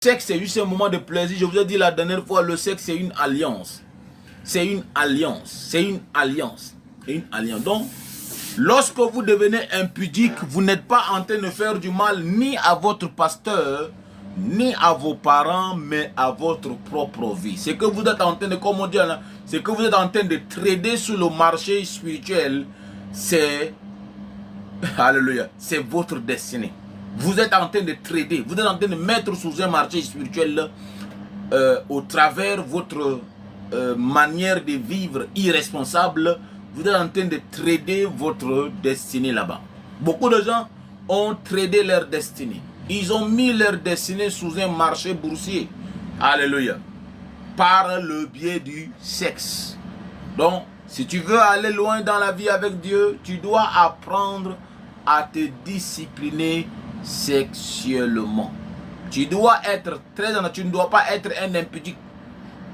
sexe, c'est juste un moment de plaisir. Je vous ai dit la dernière fois, le sexe, c'est une alliance. C'est une alliance. C'est une alliance. C'est une alliance. Donc, lorsque vous devenez impudique, vous n'êtes pas en train de faire du mal ni à votre pasteur, ni à vos parents, mais à votre propre vie. C'est que vous êtes en train de, comme on dit là, c'est que vous êtes en train de trader sur le marché spirituel. C'est, alléluia, c'est votre destinée. Vous êtes en train de trader, vous êtes en train de mettre sous un marché spirituel au travers votre manière de vivre irresponsable. Vous êtes en train de trader votre destinée là-bas. Beaucoup de gens ont tradé leur destinée. Ils ont mis leur destinée sous un marché boursier. Alléluia. Par le biais du sexe. Donc, si tu veux aller loin dans la vie avec Dieu, tu dois apprendre à te discipliner sexuellement. Tu dois être très honnête. Tu ne dois pas être un impudique.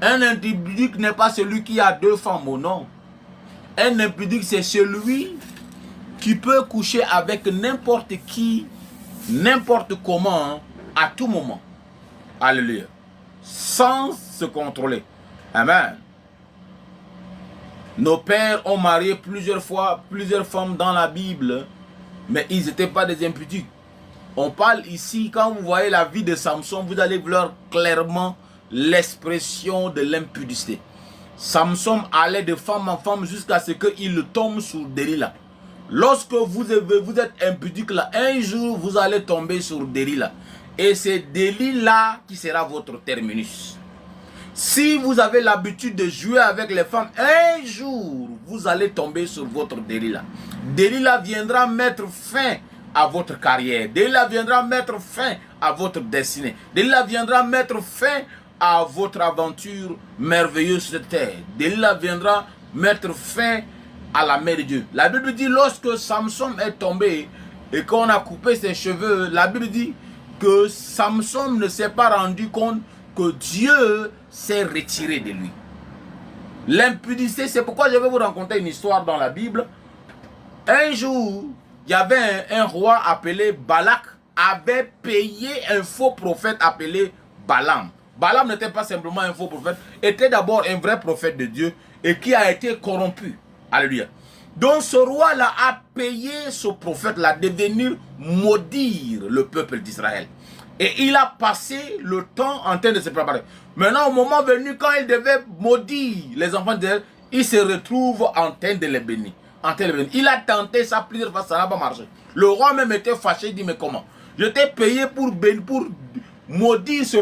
Un impudique n'est pas celui qui a 2 femmes, non. Un impudique, c'est celui qui peut coucher avec n'importe qui, n'importe comment, à tout moment. Alléluia. Sans se contrôler. Amen. Nos pères ont marié plusieurs fois, plusieurs femmes dans la Bible, mais ils n'étaient pas des impudiques. On parle ici, quand vous voyez la vie de Samson, vous allez voir clairement l'expression de l'impudicité. Samson allait de femme en femme jusqu'à ce qu'il tombe sur Delilah. Lorsque vous êtes impudique là, un jour vous allez tomber sur Delilah. Et c'est Delilah qui sera votre terminus. Si vous avez l'habitude de jouer avec les femmes, un jour vous allez tomber sur votre Delilah. Delilah viendra mettre fin à votre carrière. Delilah viendra mettre fin à votre destinée. Delilah viendra mettre fin à votre aventure merveilleuse sur cette terre. Delilah viendra mettre fin à la main de Dieu. La Bible dit, lorsque Samson est tombé et qu'on a coupé ses cheveux, la Bible dit que Samson ne s'est pas rendu compte que Dieu s'est retiré de lui. L'impudicité, c'est pourquoi je vais vous raconter une histoire dans la Bible. Un jour, il y avait un roi appelé Balak, avait payé un faux prophète appelé Balaam. Balaam n'était pas simplement un faux prophète, était d'abord un vrai prophète de Dieu et qui a été corrompu. Alléluia. Donc ce roi-là a payé ce prophète-là de venir maudire le peuple d'Israël. Et il a passé le temps en train de se préparer. Maintenant, au moment venu, quand il devait maudire les enfants d'Israël, il se retrouve en train de les bénir. Il a tenté ça plusieurs fois, ça n'a pas marché. Le roi même était fâché, il dit, mais comment? Je t'ai payé pour maudire ce